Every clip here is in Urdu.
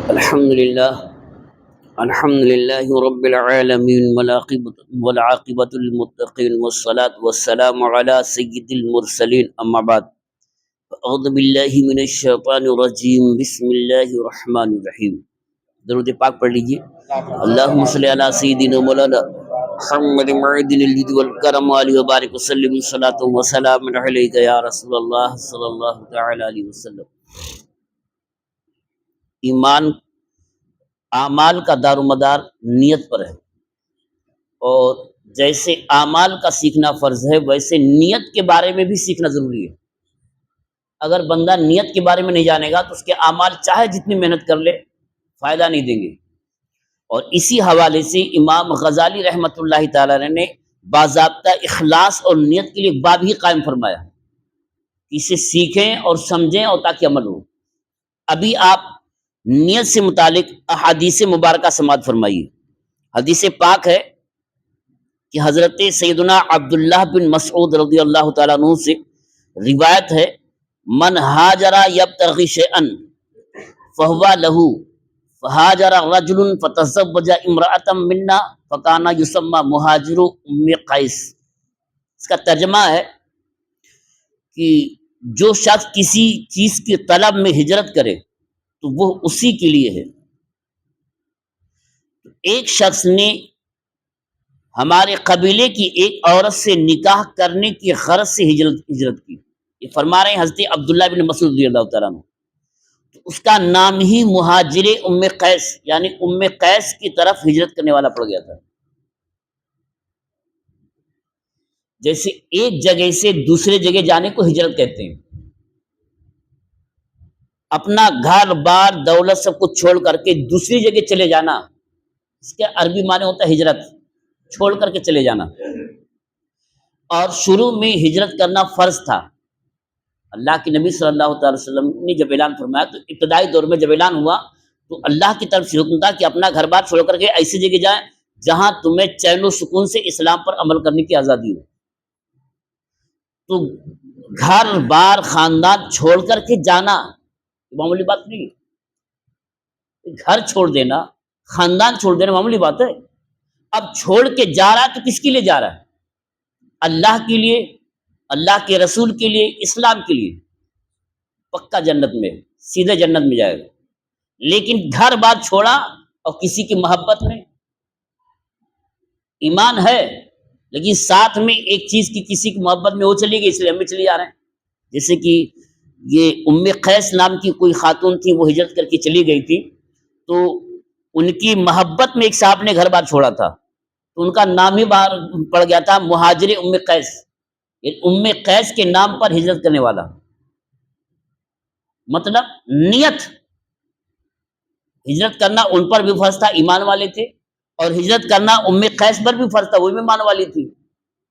الحمد لله. الحمد لله رب العالمين والعاقبة للمتقين والصلاة والسلام على سيد المرسلين أما بعد أعوذ بالله من الشيطان الرجيم بسم الله الرحمن الرحيم. درود پاک پڑھ لیجیے. اللهم صل على سيدنا مولانا محمد معدن الجود والكرم وآله وبارك وسلم صلاة وسلام عليك يا رسول الله صلى الله تعالى عليه وسلم. ایمان اعمال کا دار و مدار نیت پر ہے، اور جیسے اعمال کا سیکھنا فرض ہے ویسے نیت کے بارے میں بھی سیکھنا ضروری ہے. اگر بندہ نیت کے بارے میں نہیں جانے گا تو اس کے اعمال چاہے جتنی محنت کر لے فائدہ نہیں دیں گے. اور اسی حوالے سے امام غزالی رحمۃ اللہ تعالی نے باضابطہ اخلاص اور نیت کے لیے ایک باب ہی قائم فرمایا کہ اسے سیکھیں اور سمجھیں اور تاکہ عمل ہو. ابھی آپ نیت سے متعلق احادیث مبارکہ سماعت فرمائیے. حدیث پاک ہے کہ حضرت سیدنا عبداللہ بن مسعود رضی اللہ تعالیٰ عنہ سے روایت ہے، من ہاجر یبتغی شیئا فہو لہ فہاجر رجل فتزوج امرأة منا فکان یسمى مہاجر ام قیس. اس کا ترجمہ ہے کہ جو شخص کسی چیز کی طلب میں ہجرت کرے تو وہ اسی کے لیے ہے. ایک شخص نے ہمارے قبیلے کی ایک عورت سے نکاح کرنے کی غرض سے ہجرت کی. یہ فرما رہے ہیں حضرت عبداللہ بن مسعود رضی اللہ تعالیٰ عنہ. تو اس کا نام ہی مہاجر ام قیس یعنی ام قیس کی طرف ہجرت کرنے والا پڑ گیا تھا. جیسے ایک جگہ سے دوسرے جگہ جانے کو ہجرت کہتے ہیں. اپنا گھر بار دولت سب کچھ چھوڑ کر کے دوسری جگہ چلے جانا، اس کے عربی معنی ہوتا ہے ہجرت، چھوڑ کر کے چلے جانا. اور شروع میں ہجرت کرنا فرض تھا. اللہ کے نبی صلی اللہ تعالی وسلم نے جب اعلان فرمایا تو ابتدائی دور میں جب اعلان ہوا تو اللہ کی طرف سے حکم تھا کہ اپنا گھر بار چھوڑ کر کے ایسی جگہ جائیں جہاں تمہیں چین و سکون سے اسلام پر عمل کرنے کی آزادی ہو. تو گھر بار خاندان چھوڑ کر کے جانا معمولی بات نہیں ہے. گھر چھوڑ دینا، خاندان چھوڑ دینا معمولی بات ہے. اب چھوڑ کے جا رہا ہے تو کس کے لیے جا رہا ہے؟ اللہ کے لیے، اللہ کے رسول کے لیے، اسلام کے لیے. پکا جنت میں، سیدھے جنت میں جائے گا. لیکن گھر بار چھوڑا اور کسی کی محبت میں، ایمان ہے لیکن ساتھ میں ایک چیز کی کسی کی محبت میں وہ چلی گئی اس لیے ہم بھی چلے جا رہے ہیں. جیسے کہ یہ ام قیس نام کی کوئی خاتون تھی، وہ ہجرت کر کے چلی گئی تھی تو ان کی محبت میں ایک صاحب نے گھر بار چھوڑا تھا تو ان کا نام ہی باہر پڑ گیا تھا مہاجر ام قیس. ام قیس کے نام پر ہجرت کرنے والا. مطلب نیت، ہجرت کرنا ان پر بھی فرض تھا، ایمان والے تھے، اور ہجرت کرنا ام قیس پر بھی فرض تھا، وہ بھی ایمان والی تھی.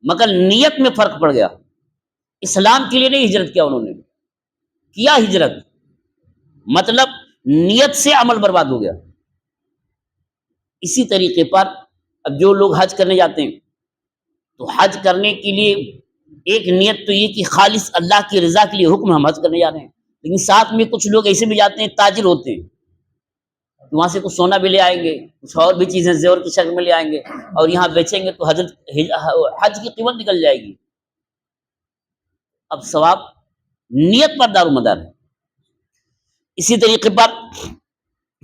مگر نیت میں فرق پڑ گیا. اسلام کے لیے نہیں ہجرت کیا انہوں نے، کیا ہجرت مطلب نیت سے عمل برباد ہو گیا. اسی طریقے پر اب جو لوگ حج کرنے جاتے ہیں تو حج کرنے کے لیے ایک نیت تو یہ کہ خالص اللہ کی رضا کے لیے حکم ہم حج کرنے جا رہے ہیں، لیکن ساتھ میں کچھ لوگ ایسے بھی جاتے ہیں تاجر ہوتے ہیں، وہاں سے کچھ سونا بھی لے آئیں گے، کچھ اور بھی چیزیں زیور کی شکل میں لے آئیں گے اور یہاں بیچیں گے تو حج کی قیمت نکل جائے گی. اب ثواب نیت پر دار و مدار ہے. اسی طریقے پر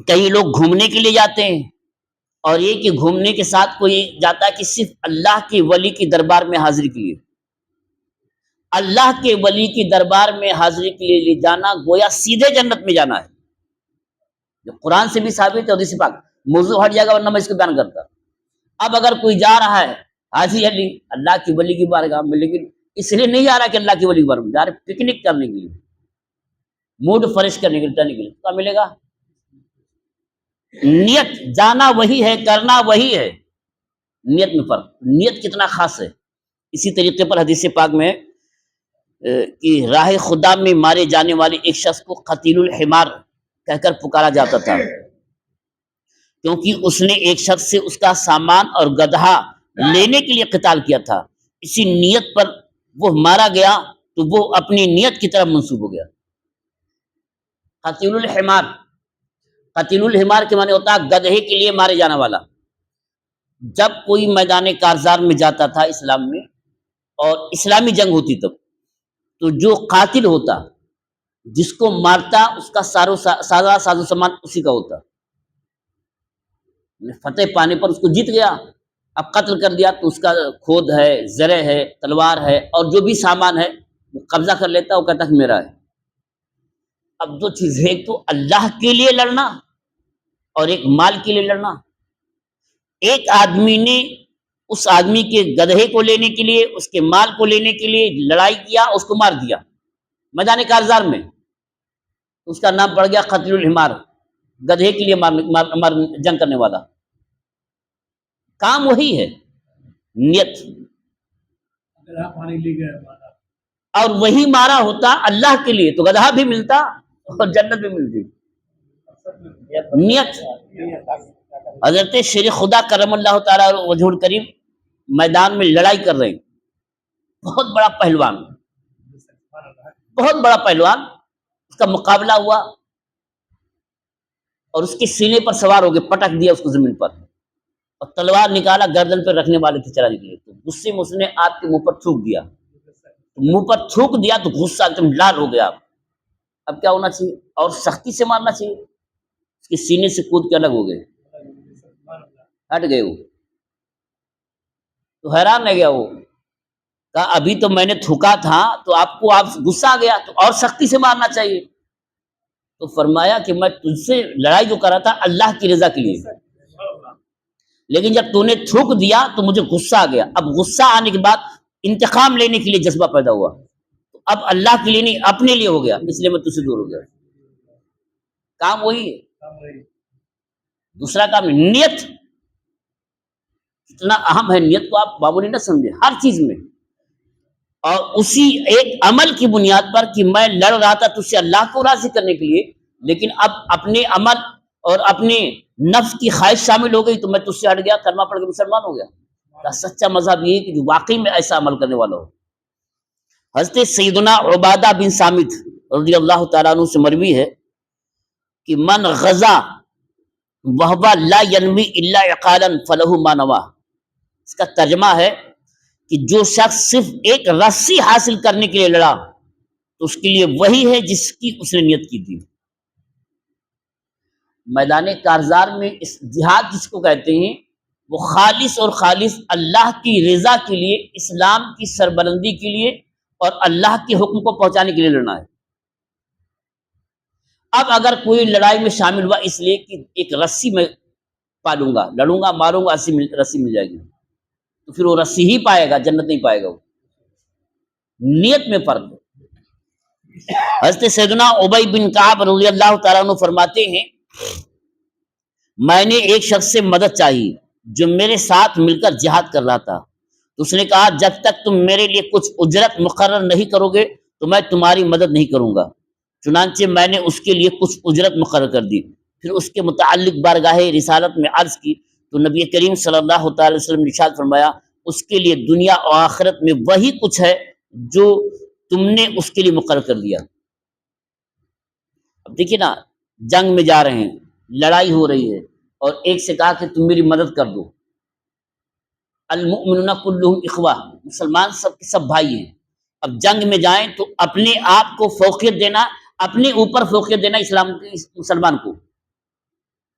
کئی لوگ گھومنے کے لیے جاتے ہیں، اور یہ کہ گھومنے کے ساتھ کوئی جاتا ہے کہ صرف اللہ کے ولی کی دربار میں حاضری کے لیے. اللہ کے ولی کی دربار میں حاضری کے لیے جانا گویا سیدھے جنت میں جانا ہے، جو قرآن سے بھی ثابت ہے. حدیث پاک موضوع ہٹ جائے گا ورنہ میں اس کو بیان کرتا. اب اگر کوئی جا رہا ہے حاجی علی اللہ کی ولی کی بارگاہ میں، لیکن اس لیے نہیں جا رہا کہ اللہ کی ولی کی بارگاہ میں جا رہے، پکنک کرنے کے لیے، موڈ فریش کرنے کے لیے، کرنے کے لیے کیا ملے گا؟ نیت جانا وہی ہے، کرنا وہی ہے، نیت میں فرق، نیت کتنا خاص ہے. اسی طریقے پر حدیث پاک میں کہ راہ خدا میں مارے جانے والے ایک شخص کو قتیل الحمار کہہ کر پکارا جاتا تھا، کیونکہ اس نے ایک شخص سے اس کا سامان اور گدھا لینے کے لیے قتال کیا تھا. اسی نیت پر وہ مارا گیا تو وہ اپنی نیت کی طرف منسوب ہو گیا. قتیل الحمار قتیل الحمار کے معنی ہوتا ہے گدھے کے لیے مارے جانے والا۔ جب کوئی میدان کارزار میں جاتا تھا اسلام میں اور اسلامی جنگ ہوتی تب، تو جو قاتل ہوتا، جس کو مارتا، اس کا سارا ساز و سامان اسی کا ہوتا۔ فتح پانے پر اس کو جیت گیا، اب قتل کر دیا تو اس کا کھود ہے، زرہ ہے، تلوار ہے، اور جو بھی سامان ہے وہ قبضہ کر لیتا، وہ کہتا کہ میرا ہے۔ اب دو چیز ہے، ایک تو اللہ کے لیے لڑنا اور ایک مال کے لیے لڑنا۔ ایک آدمی نے اس آدمی کے گدھے کو لینے کے لیے، اس کے مال کو لینے کے لیے لڑائی کیا، اس کو مار دیا میدان کارزار میں، اس کا نام پڑ گیا قتل الحمار، گدھے کے لیے جنگ کرنے والا۔ کام وہی ہے، نیت، اور وہی مارا ہوتا اللہ کے لیے تو گدھا بھی ملتا اور جنت بھی ملتی۔ نیت۔ حضرت شیر خدا کرم اللہ تعالی وجہ الکریم میدان میں لڑائی کر رہے ہیں، بہت بڑا پہلوان، بہت بڑا پہلوان، اس کا مقابلہ ہوا اور اس کے سینے پر سوار ہو گئے، پٹک دیا اس کو زمین پر اور تلوار نکالا، گردن پہ رکھنے والے تھے چلانے کے لیے، تو غصے میں اس نے آپ کے منہ پر تھوک دیا، منہ پر تھوک دیا تو غصہ ایک دم لال ہو گیا۔ اب کیا ہونا چاہیے؟ اور سختی سے مارنا چاہیے، اس کے سینے سے کود کے الگ ہو گئے، ہٹ گئے۔ وہ تو حیران رہ گیا، وہ کہا ابھی تو میں نے تھوکا تھا تو آپ غصہ آ گیا، تو اور سختی سے مارنا چاہیے۔ تو فرمایا کہ میں تجھ سے لڑائی جو کر رہا تھا اللہ کی رضا کے لیے، لیکن جب تو نے تھوک دیا تو مجھے غصہ آ گیا، اب غصہ آنے کے بعد انتقام لینے کے لیے جذبہ پیدا ہوا، تو اب اللہ کے لیے نہیں اپنے لیے ہو گیا، اس لیے میں تجھ سے دور ہو گیا۔ کام وہی ہے، دوسرا کام نیت اتنا اہم ہے، نیت کو آپ معمولی نہ سمجھے ہر چیز میں، اور اسی ایک عمل کی بنیاد پر کہ میں لڑ رہا تھا تجھ سے اللہ کو راضی کرنے کے لیے، لیکن اب اپنے عمل اور اپنے نفس کی خواہش شامل ہو گئی تو میں تجھ سے ہٹ گیا، کلمہ پڑھ کے مسلمان ہو گیا۔ سچا مذہب یہ ہے کہ جو واقعی میں ایسا عمل کرنے والا ہو۔ حضرت سیدنا عبادہ بن صامت رضی اللہ تعالیٰ عنہ سے مروی ہے کہ من غزا وہو لا ینوی الا عقالا فلہ ما نوی، اس کا ترجمہ ہے کہ جو شخص صرف ایک رسی حاصل کرنے کے لیے لڑا تو اس کے لیے وہی ہے جس کی اس نے نیت کی تھی۔ میدان کارزار میں اس جہاد جس کو کہتے ہیں وہ خالص اور خالص اللہ کی رضا کے لیے، اسلام کی سربلندی کے لیے اور اللہ کے حکم کو پہنچانے کے لیے لڑنا ہے۔ اب اگر کوئی لڑائی میں شامل ہوا اس لیے کہ ایک رسی میں پالوں گا، لڑوں گا، ماروں گا، رسی مل جائے گی، تو پھر وہ رسی ہی پائے گا، جنت نہیں پائے گا۔ وہ نیت میں فرق ہے۔ حضرت سیدنا ابی بن کعب رضی اللہ تعالیٰ عنہ فرماتے ہیں میں نے ایک شخص سے مدد چاہی جو میرے ساتھ مل کر جہاد کر رہا تھا، تو اس نے کہا جب تک تم میرے لیے کچھ اجرت مقرر نہیں کرو گے تو میں تمہاری مدد نہیں کروں گا۔ چنانچہ میں نے اس کے لیے کچھ اجرت مقرر کر دی، پھر اس کے متعلق بارگاہ رسالت میں عرض کی تو نبی کریم صلی اللہ تعالی وسلم نے ارشاد فرمایا اس کے لیے دنیا اور آخرت میں وہی کچھ ہے جو تم نے اس کے لیے مقرر کر دیا۔ اب دیکھیے نا، جنگ میں جا رہے ہیں، لڑائی ہو رہی ہے، اور ایک سے کہا کہ تم میری مدد کر دو۔ المؤمنون کلہم اخوہ، مسلمان سب کے سب بھائی ہیں۔ اب جنگ میں جائیں تو اپنے آپ کو فوقیت دینا، اپنے اوپر فوقیت دینا اسلام مسلمان کو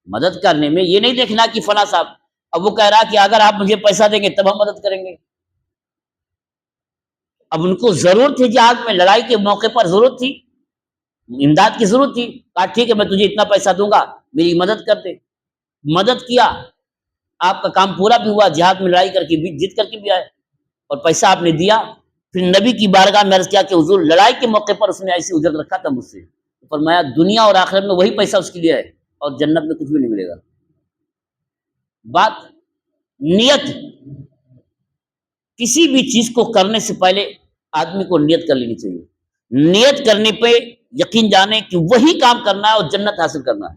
مدد کرنے میں، یہ نہیں دیکھنا کہ فلاں صاحب، اب وہ کہہ رہا کہ اگر آپ مجھے پیسہ دیں گے تب ہم مدد کریں گے۔ اب ان کو ضرورت تھی، جہاد میں لڑائی کے موقع پر ضرورت تھی، امداد کی ضرورت تھی، کہا ٹھیک ہے میں تجھے اتنا پیسہ دوں گا، میری مدد کر دے۔ مدد کیا، آپ کا کام پورا بھی ہوا، جہاد میں لڑائی کر کے بھی جیت کر کے بھی آئے، اور پیسہ آپ نے دیا۔ پھر نبی کی بارگاہ میں عرض کیا کہ حضور لڑائی کے موقع پر اس نے ایسی اجرت رکھا تھا مجھ سے، فرمایا دنیا اور آخرت میں وہی پیسہ اس کے لیے ہے اور جنت میں کچھ بھی نہیں ملے گا۔ بات نیت، کسی بھی چیز کو کرنے سے پہلے آدمی کو نیت کر لینی چاہیے، نیت کرنے پہ یقین جانے کہ وہی کام کرنا ہے اور جنت حاصل کرنا ہے،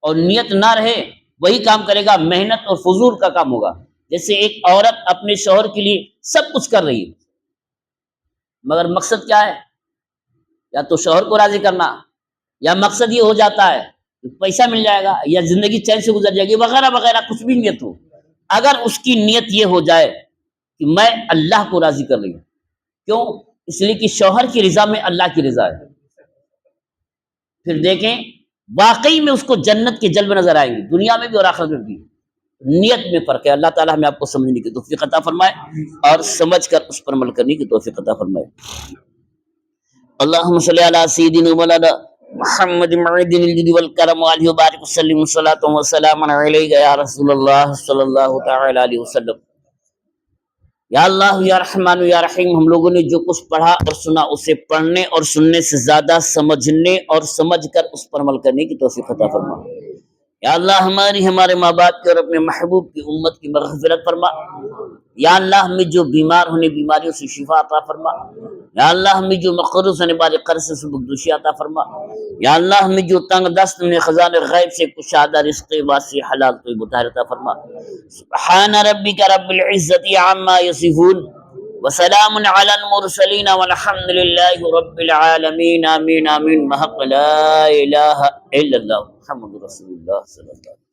اور نیت نہ رہے وہی کام کرے گا محنت اور فضول کا کام ہوگا۔ جیسے ایک عورت اپنے شوہر کے لیے سب کچھ کر رہی ہے، مگر مقصد کیا ہے؟ یا تو شوہر کو راضی کرنا، یا مقصد یہ ہو جاتا ہے پیسہ مل جائے گا یا زندگی چین سے گزر جائے گی وغیرہ وغیرہ، کچھ بھی نیت ہو، اگر اس کی نیت یہ ہو جائے کہ میں اللہ کو راضی کر رہی ہوں، کیوں؟ اس لیے کہ شوہر کی رضا میں اللہ کی رضا ہے، پھر دیکھیں واقعی میں اس کو جنت کے جلوے نظر آئیں گے، دنیا میں بھی اور آخرت میں بھی۔ نیت میں فرق ہے۔ اللہ تعالیٰ ہمیں آپ کو سمجھنے کی توفیق عطا فرمائے اور سمجھ کر اس پر عمل کرنے کی توفیق عطا فرمائے۔ اللہم صلی علی سیدنا مولانا محمد معدن الجد والکرم وآلہ وبارک وسلم صلاۃ وسلام علیک یا رسول اللہ صلی اللہ تعالی علیہ وسلم۔ یا اللہ یا رحمان یا رحیم، ہم لوگوں نے جو کچھ پڑھا اور سنا اسے پڑھنے اور سننے سے زیادہ سمجھنے اور سمجھ کر اس پر عمل کرنے کی توفیق عطا فرما۔ یا اللہ ہمارے ماں باپ کی اور اپنے محبوب کی امت کی مغفرت فرما۔ یا اللہ ہمیں جو بیمار ہونے بیماریوں سے شفا عطا فرما۔ یا اللہ ہمیں جو مقروض ہونے والے قرض سے سبکدوشی عطا فرما۔ یا اللہ ہمیں جو تنگ دست میں خزانہ غیب سے کشادہ رزق واسع حلال طیب طاہر عطا فرما۔ سبحان ربک رب العزت عما یصفون وسلام علی المرسلین والحمد للہ رب العالمین۔ آمین آمین، بحق لا الہ الا اللہ محمد رسول اللہ صلی اللہ علیہ وسلم۔